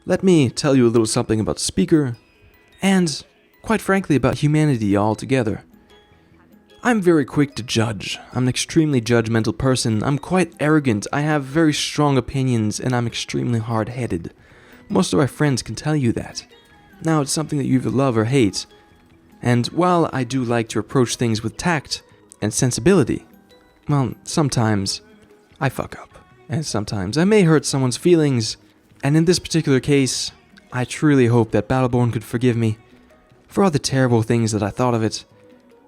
let me tell you a little something about Speaker, and, quite frankly, about humanity altogether. I'm very quick to judge. I'm an extremely judgmental person. I'm quite arrogant. I have very strong opinions, and I'm extremely hard-headed. Most of my friends can tell you that. Now, it's something that you either love or hate. And while I do like to approach things with tact and sensibility, well, sometimes I fuck up. And sometimes I may hurt someone's feelings. And in this particular case, I truly hope that Battleborn could forgive me for all the terrible things that I thought of it,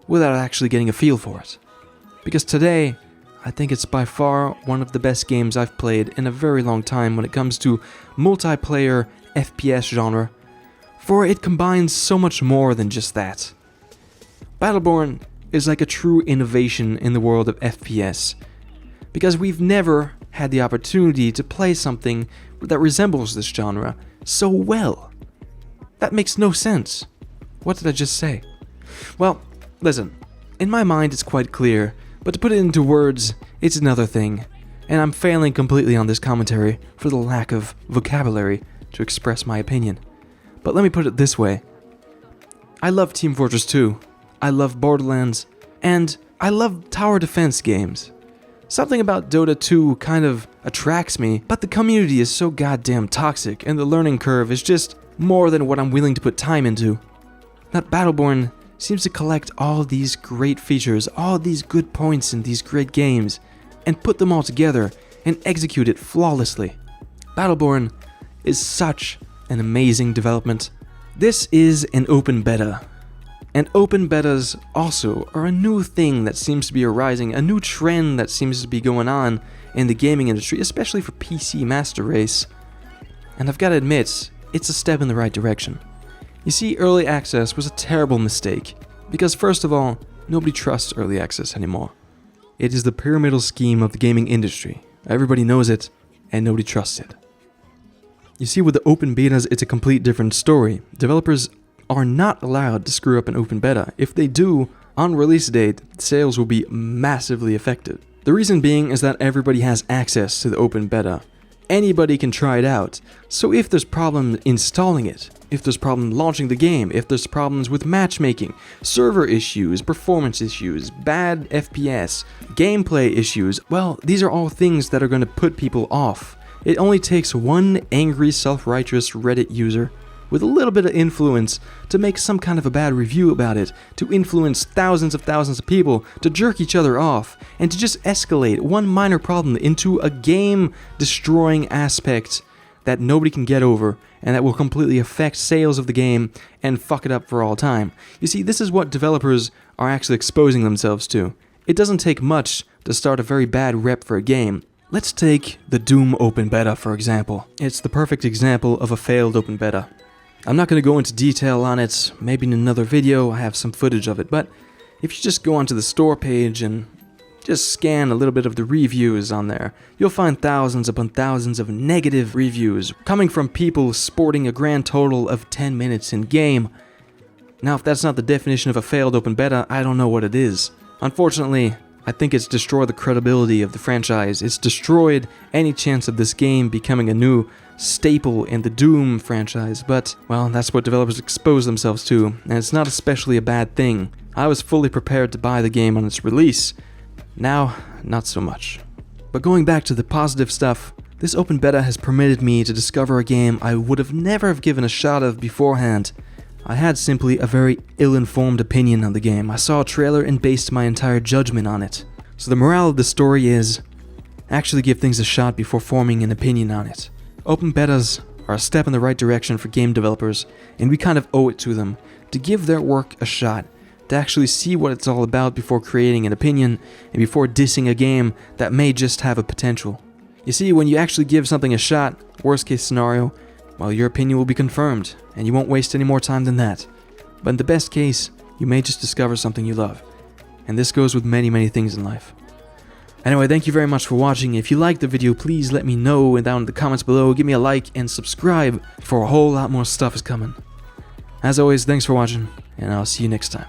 without actually getting a feel for it. Because today, I think it's by far one of the best games I've played in a very long time when it comes to multiplayer FPS genre, for it combines so much more than just that. Battleborn is like a true innovation in the world of FPS, because we've never had the opportunity to play something that resembles this genre so well. That makes no sense. What did I just say? Well, listen, in my mind it's quite clear, but to put it into words, it's another thing, and I'm failing completely on this commentary for the lack of vocabulary to express my opinion. But let me put it this way. I love Team Fortress 2, I love Borderlands, and I love tower defense games. Something about Dota 2 kind of attracts me, but the community is so goddamn toxic, and the learning curve is just more than what I'm willing to put time into. That Battleborn seems to collect all these great features, all these good points in these great games, and put them all together and execute it flawlessly. Battleborn is such an amazing development. This is an open beta, and open betas also are a new thing that seems to be arising, a new trend that seems to be going on in the gaming industry, especially for PC Master Race. And I've got to admit, it's a step in the right direction. You see, early access was a terrible mistake, because first of all, nobody trusts early access anymore. It is the pyramidal scheme of the gaming industry. Everybody knows it, and nobody trusts it. You see, with the open betas, it's a complete different story. Developers are not allowed to screw up an open beta. If they do, on release date, sales will be massively affected. The reason being is that everybody has access to the open beta. Anybody can try it out, so if there's problem installing it, if there's problem launching the game, if there's problems with matchmaking, server issues, performance issues, bad FPS, gameplay issues, well, these are all things that are going to put people off. It only takes one angry, self-righteous Reddit user with a little bit of influence to make some kind of a bad review about it, to influence thousands of people, to jerk each other off, and to just escalate one minor problem into a game-destroying aspect that nobody can get over, and that will completely affect sales of the game and fuck it up for all time. You see, this is what developers are actually exposing themselves to. It doesn't take much to start a very bad rep for a game. Let's take the Doom open beta, for example. It's the perfect example of a failed open beta. I'm not going to go into detail on it, maybe in another video I have some footage of it, but if you just go onto the store page and just scan a little bit of the reviews on there, you'll find thousands upon thousands of negative reviews coming from people sporting a grand total of 10 minutes in game. Now, if that's not the definition of a failed open beta, I don't know what it is. Unfortunately, I think it's destroyed the credibility of the franchise. It's destroyed any chance of this game becoming a new staple in the Doom franchise, but, well, that's what developers expose themselves to, and it's not especially a bad thing. I was fully prepared to buy the game on its release. Now, not so much. But going back to the positive stuff, this open beta has permitted me to discover a game I would have never have given a shot of beforehand. I had simply a very ill-informed opinion on the game. I saw a trailer and based my entire judgment on it. So the morale of the story is, actually give things a shot before forming an opinion on it. Open betas are a step in the right direction for game developers, and we kind of owe it to them to give their work a shot, to actually see what it's all about before creating an opinion, and before dissing a game that may just have a potential. You see, when you actually give something a shot, worst case scenario, well, your opinion will be confirmed, and you won't waste any more time than that. But in the best case, you may just discover something you love. And this goes with many things in life. Anyway, thank you very much for watching. If you liked the video, please let me know down in the comments below. Give me a like and subscribe, for a whole lot more stuff is coming. As always, thanks for watching, and I'll see you next time.